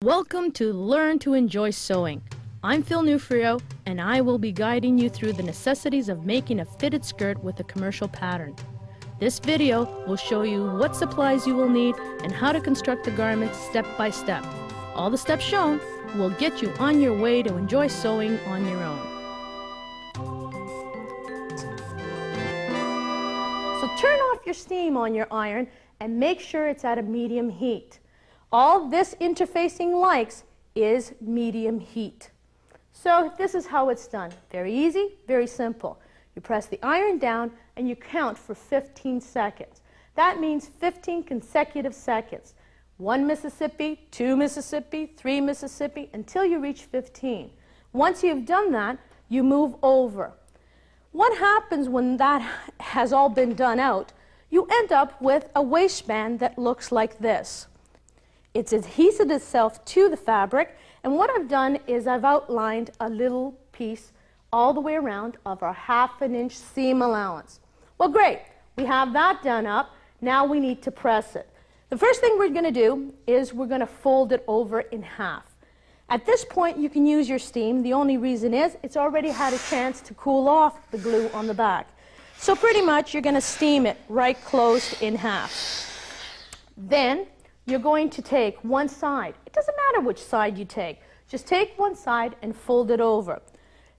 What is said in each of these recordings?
Welcome to Learn to Enjoy Sewing. I'm Phil Newfrio, and I will be guiding you through the necessities of making a fitted skirt with a commercial pattern. This video will show you what supplies you will need and how to construct the garment step by step. All the steps shown will get you on your way to enjoy sewing on your own. So turn off your steam on your iron and make sure it's at a medium heat. All this interfacing likes is medium heat. So this is how it's done. Very easy, very simple. You press the iron down and you count for 15 seconds. That means 15 consecutive seconds. 1 Mississippi, 2 Mississippi, 3 Mississippi, until you reach 15. Once you've done that, you move over. What happens when that has all been done out? You end up with a waistband that looks like this. It's adhesed itself to the fabric, and what I've done is I've outlined a little piece all the way around of our 1/2 inch seam allowance. Well, great. We have that done up. Now we need to press it. The first thing we're going to do is we're going to fold it over in half. At this point, you can use your steam. The only reason is it's already had a chance to cool off the glue on the back. So pretty much you're going to steam it right closed in half. Then you're going to take one side. It doesn't matter which side you take. Just take one side and fold it over.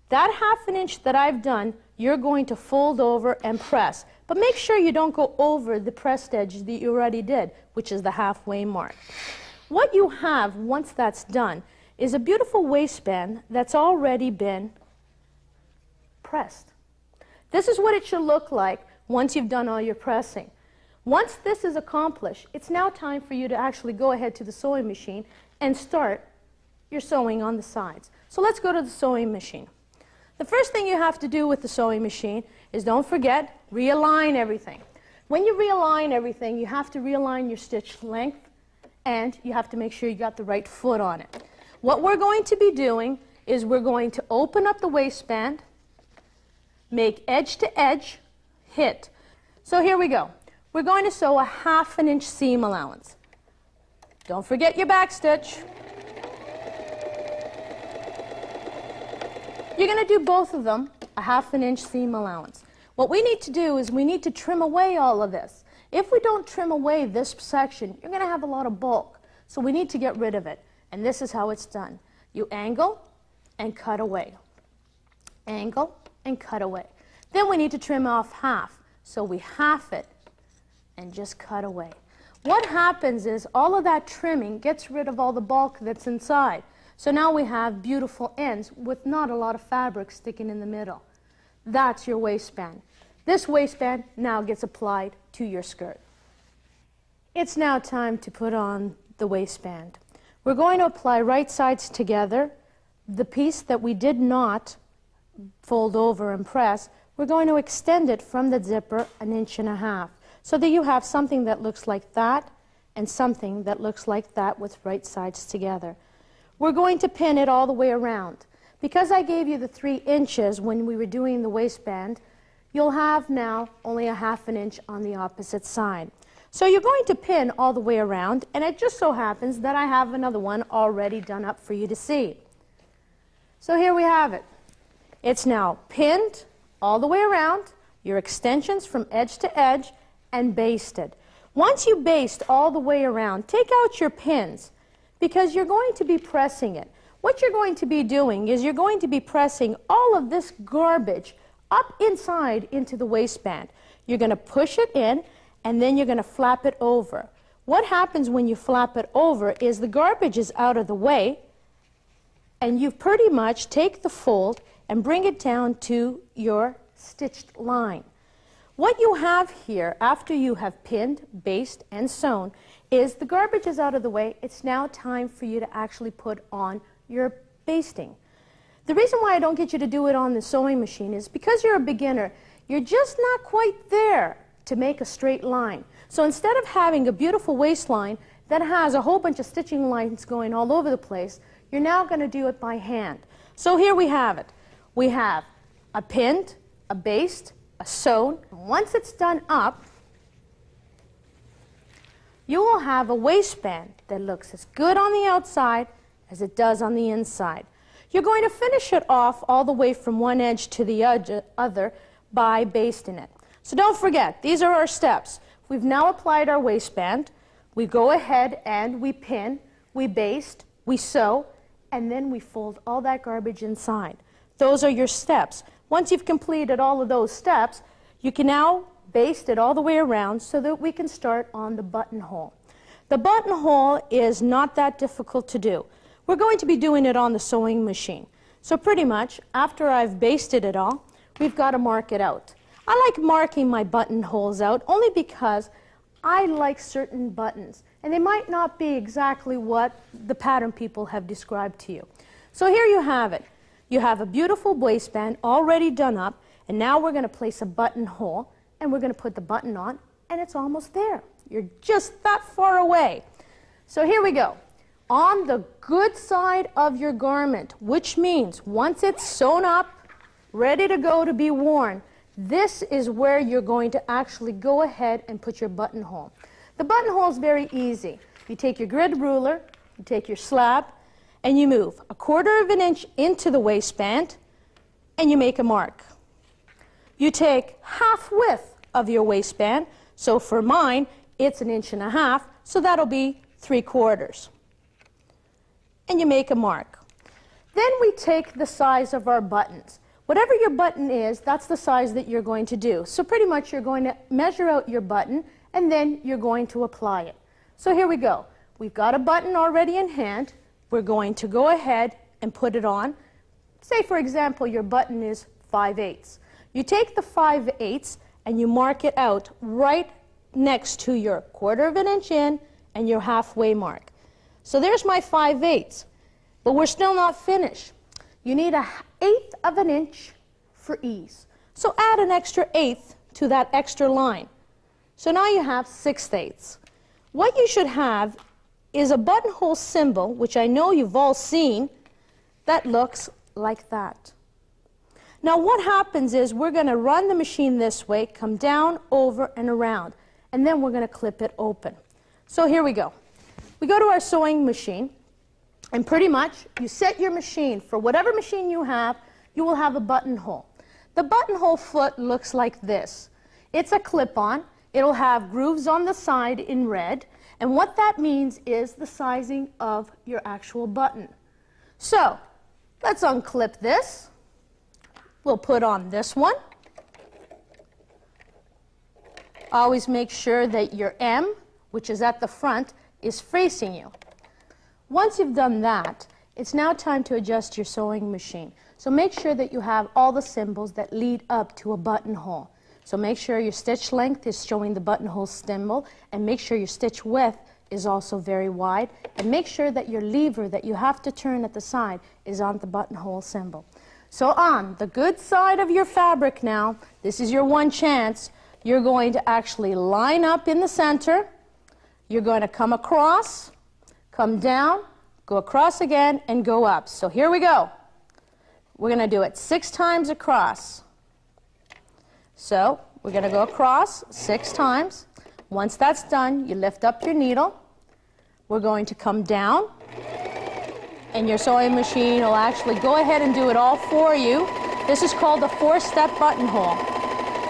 That 1/2 inch that I've done, you're going to fold over and press. But make sure you don't go over the pressed edge that you already did, which is the halfway mark. What you have once that's done is a beautiful waistband that's already been pressed. This is what it should look like once you've done all your pressing. Once this is accomplished, it's now time for you to actually go ahead to the sewing machine and start your sewing on the sides. So let's go to the sewing machine. The first thing you have to do with the sewing machine is, don't forget, realign everything. When you realign everything, you have to realign your stitch length, and you have to make sure you got the right foot on it. What we're going to be doing is we're going to open up the waistband, make edge to edge, hit. So here we go. We're going to sew a 1/2 inch seam allowance. Don't forget your back stitch. You're going to do both of them, a 1/2 inch seam allowance. What we need to do is we need to trim away all of this. If we don't trim away this section, you're going to have a lot of bulk. So we need to get rid of it. And this is how it's done. You angle and cut away. Angle and cut away. Then we need to trim off half. So we half it and just cut away. What happens is all of that trimming gets rid of all the bulk that's inside. So now we have beautiful ends with not a lot of fabric sticking in the middle. That's your waistband. This waistband now gets applied to your skirt. It's now time to put on the waistband. We're going to apply right sides together. The piece that we did not fold over and press, we're going to extend it from the zipper 1.5 inches. So that you have something that looks like that and something that looks like that with right sides together. We're going to pin it all the way around. Because I gave you the 3 inches when we were doing the waistband, you'll have now only a 1/2 inch on the opposite side. So you're going to pin all the way around, and it just so happens that I have another one already done up for you to see. So here we have it. It's now pinned all the way around, your extensions from edge to edge, and basted. Once you baste all the way around, take out your pins because you're going to be pressing it. What you're going to be doing is you're going to be pressing all of this garbage up inside into the waistband. You're going to push it in, and then you're going to flap it over. What happens when you flap it over is the garbage is out of the way, and you pretty much take the fold and bring it down to your stitched line. What you have here, after you have pinned, basted, and sewn, is the garbage is out of the way. It's now time for you to actually put on your basting. The reason why I don't get you to do it on the sewing machine is because you're a beginner. You're just not quite there to make a straight line. So instead of having a beautiful waistline that has a whole bunch of stitching lines going all over the place, you're now going to do it by hand. So here we have it. We have a pinned, a basted, a sewn. Once it's done up, you will have a waistband that looks as good on the outside as it does on the inside. You're going to finish it off all the way from one edge to the other by basting it. So don't forget, these are our steps. We've now applied our waistband. We go ahead and we pin, we baste, we sew, and then we fold all that garbage inside. Those are your steps. Once you've completed all of those steps, you can now baste it all the way around so that we can start on the buttonhole. The buttonhole is not that difficult to do. We're going to be doing it on the sewing machine. So pretty much, after I've basted it all, we've got to mark it out. I like marking my buttonholes out only because I like certain buttons, and they might not be exactly what the pattern people have described to you. So here you have it. You have a beautiful waistband already done up, and now we're going to place a buttonhole, and we're going to put the button on, and it's almost there. You're just that far away. So here we go. On the good side of your garment, which means once it's sewn up, ready to go to be worn, this is where you're going to actually go ahead and put your buttonhole. The buttonhole is very easy. You take your grid ruler, you take your slab, and you move 1/4 of an inch into the waistband, and you make a mark. You take half width of your waistband, so for mine, it's 1.5 inches, so that'll be 3/4. And you make a mark. Then we take the size of our buttons. Whatever your button is, that's the size that you're going to do. So pretty much you're going to measure out your button, and then you're going to apply it. So here we go. We've got a button already in hand. We're going to go ahead and put it on. Say, for example, your button is 5/8. You take the 5/8 and you mark it out right next to your 1/4 of an inch in and your halfway mark. So there's my 5/8, but we're still not finished. You need 1/8 of an inch for ease. So add an extra 1/8 to that extra line. So now you have 6/8. What you should have is a buttonhole symbol, which I know you've all seen, that looks like that. Now what happens is we're going to run the machine this way, come down, over, and around, and then we're going to clip it open. So here we go. We go to our sewing machine, and pretty much you set your machine. For whatever machine you have, you will have a buttonhole. The buttonhole foot looks like this. It's a clip-on. It'll have grooves on the side in red, and what that means is the sizing of your actual button. So let's unclip this. We'll put on this one. Always make sure that your M, which is at the front, is facing you. Once you've done that, it's now time to adjust your sewing machine. So make sure that you have all the symbols that lead up to a buttonhole. So make sure your stitch length is showing the buttonhole symbol, and make sure your stitch width is also very wide, and make sure that your lever that you have to turn at the side is on the buttonhole symbol. So on the good side of your fabric now, this is your one chance, you're going to actually line up in the center, you're going to come across, come down, go across again, and go up. So here we go. We're going to do it 6 times across. So we're going to go across 6 times. Once that's done, you lift up your needle. We're going to come down, and your sewing machine will actually go ahead and do it all for you. This is called a 4-step buttonhole.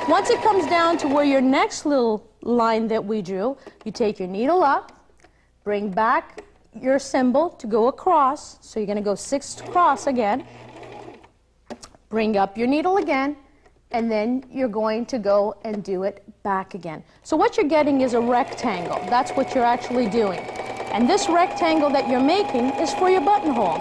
Once it comes down to where your next little line that we drew, you take your needle up, bring back your symbol to go across. So you're going to go 6 across again. Bring up your needle again, and then you're going to go and do it back again. So what you're getting is a rectangle. That's what you're actually doing. And this rectangle that you're making is for your buttonhole.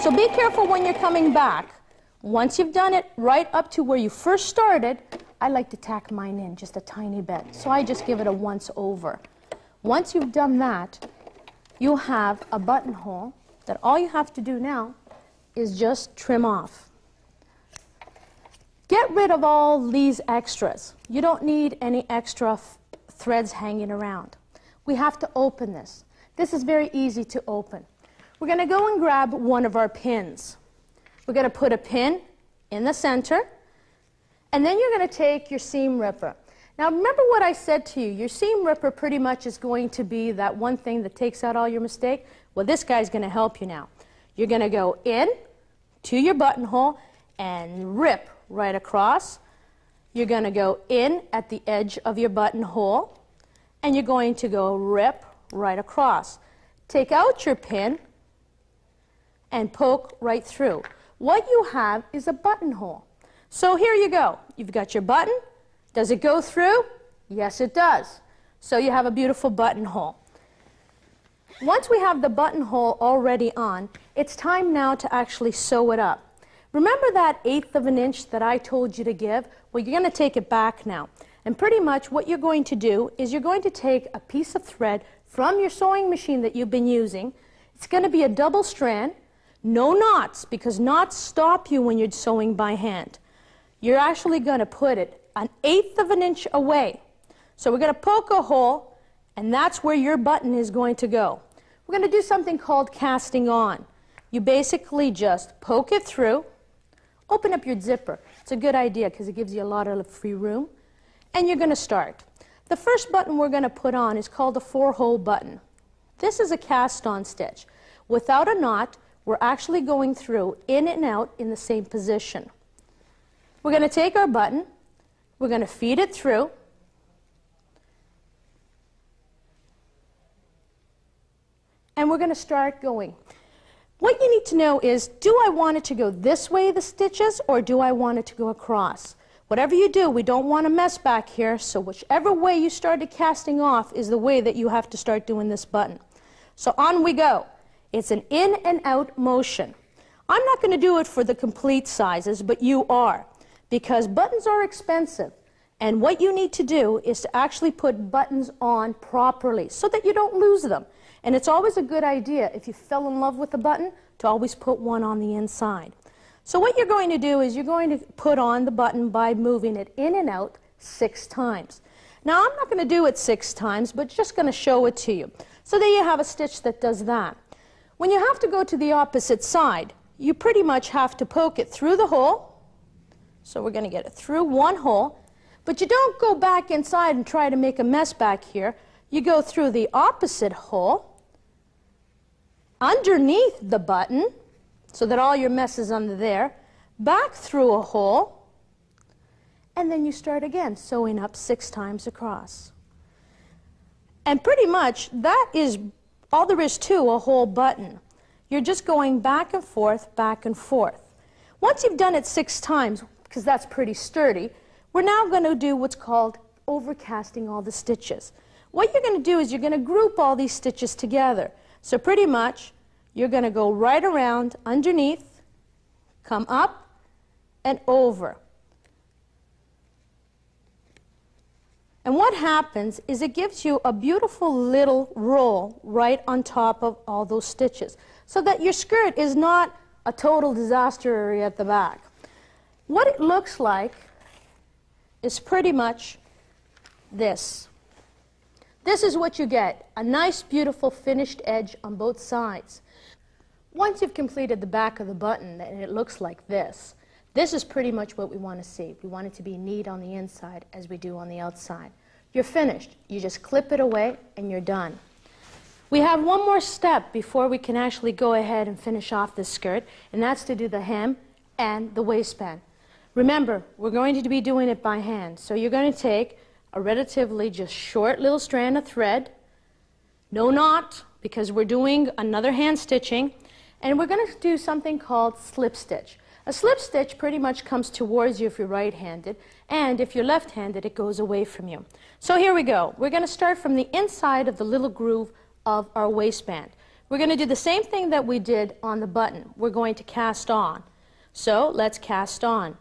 So be careful when you're coming back. Once you've done it right up to where you first started, I like to tack mine in just a tiny bit. So I just give it a once over. Once you've done that, you'll have a buttonhole that all you have to do now is just trim off. Get rid of all these extras. You don't need any extra threads hanging around. We have to open this. This is very easy to open. We're going to go and grab one of our pins. We're going to put a pin in the center, and then you're going to take your seam ripper. Now remember what I said to you, your seam ripper pretty much is going to be that one thing that takes out all your mistake. Well, this guy's going to help you now. You're going to go in to your buttonhole and rip right across. You're going to go in at the edge of your buttonhole, and you're going to go rip right across. Take out your pin and poke right through. What you have is a buttonhole. So here you go. You've got your button. Does it go through? Yes, it does. So you have a beautiful buttonhole. Once we have the buttonhole already on, it's time now to actually sew it up. Remember that 1/8 of an inch that I told you to give? Well, you're going to take it back now. And pretty much what you're going to do is you're going to take a piece of thread from your sewing machine that you've been using. It's going to be a double strand, no knots, because knots stop you when you're sewing by hand. You're actually going to put it 1/8 of an inch away. So we're going to poke a hole, and that's where your button is going to go. We're going to do something called casting on. You basically just poke it through, open up your zipper. It's a good idea because it gives you a lot of free room. And you're going to start. The first button we're going to put on is called a 4-hole button. This is a cast-on stitch. Without a knot, we're actually going through in and out in the same position. We're going to take our button, we're going to feed it through, and we're going to start going. What you need to know is, do I want it to go this way, the stitches, or do I want it to go across? Whatever you do, we don't want to mess back here, so whichever way you started casting off is the way that you have to start doing this button. So on we go. It's an in and out motion. I'm not going to do it for the complete sizes, but you are, because buttons are expensive. And what you need to do is to actually put buttons on properly so that you don't lose them. And it's always a good idea, if you fell in love with a button, to always put one on the inside. So what you're going to do is you're going to put on the button by moving it in and out 6 times. Now I'm not going to do it 6 times, but just going to show it to you. So there you have a stitch that does that. When you have to go to the opposite side, you pretty much have to poke it through the hole. So we're going to get it through one hole, but you don't go back inside and try to make a mess back here. You go through the opposite hole, underneath the button, so that all your mess is under there, back through a hole, and then you start again, sewing up 6 times across. And pretty much that is all there is to a whole button. You're just going back and forth, back and forth. Once you've done it 6 times, because that's pretty sturdy, we're now going to do what's called overcasting all the stitches. What you're going to do is you're going to group all these stitches together. So pretty much you're going to go right around underneath, come up, and over. And what happens is it gives you a beautiful little roll right on top of all those stitches, so that your skirt is not a total disaster area at the back. What it looks like is pretty much this. This is what you get, a nice, beautiful finished edge on both sides. Once you've completed the back of the button and it looks like this, this is pretty much what we want to see. We want it to be neat on the inside as we do on the outside. You're finished. You just clip it away and you're done. We have one more step before we can actually go ahead and finish off this skirt, and that's to do the hem and the waistband. Remember, we're going to be doing it by hand, so you're going to take a relatively just short little strand of thread, no knot, because we're doing another hand stitching, and we're going to do something called slip stitch. A slip stitch pretty much comes towards you if you're right-handed, and if you're left-handed, it goes away from you. So here we go. We're going to start from the inside of the little groove of our waistband. We're going to do the same thing that we did on the button. We're going to cast on. So let's cast on.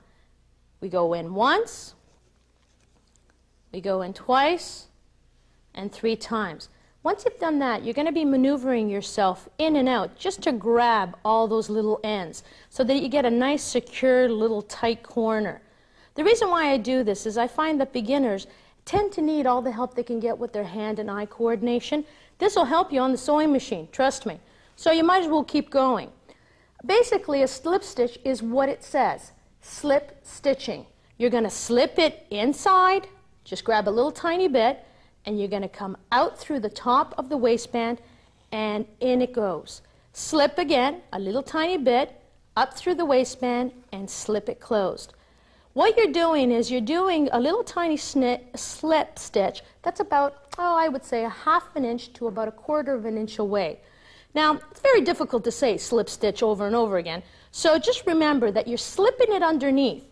We go in once, we go in twice, and 3 times. Once you've done that, you're going to be maneuvering yourself in and out just to grab all those little ends so that you get a nice, secure, little tight corner. The reason why I do this is I find that beginners tend to need all the help they can get with their hand and eye coordination. This will help you on the sewing machine, trust me. So you might as well keep going. Basically, a slip stitch is what it says, slip stitching. You're going to slip it inside Just grab a little tiny bit, and you're going to come out through the top of the waistband, and in it goes. Slip again, a little tiny bit, up through the waistband, and slip it closed. What you're doing is you're doing a little tiny slip stitch that's about, I would say a ½ inch to about 1/4 of an inch away. Now, it's very difficult to say slip stitch over and over again, so just remember that you're slipping it underneath.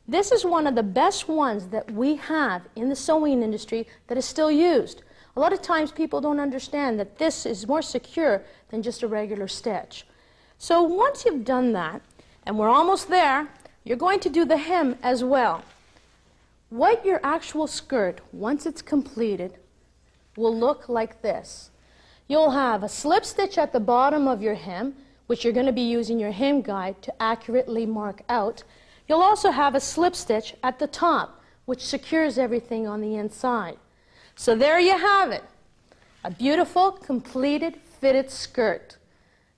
This is one of the best ones that we have in the sewing industry that is still used. A lot of times people don't understand that this is more secure than just a regular stitch. So once you've done that, and we're almost there, you're going to do the hem as well. What your actual skirt, once it's completed, will look like this. You'll have a slip stitch at the bottom of your hem, which you're going to be using your hem guide to accurately mark out. You'll also have a slip stitch at the top, which secures everything on the inside. So there you have it, a beautiful, completed, fitted skirt.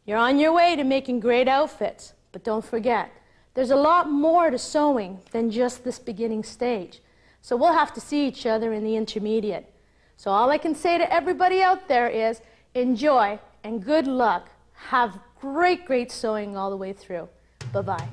You're on your way to making great outfits, but don't forget, there's a lot more to sewing than just this beginning stage. So we'll have to see each other in the intermediate. So all I can say to everybody out there is enjoy and good luck. Have great, great sewing all the way through. Bye-bye.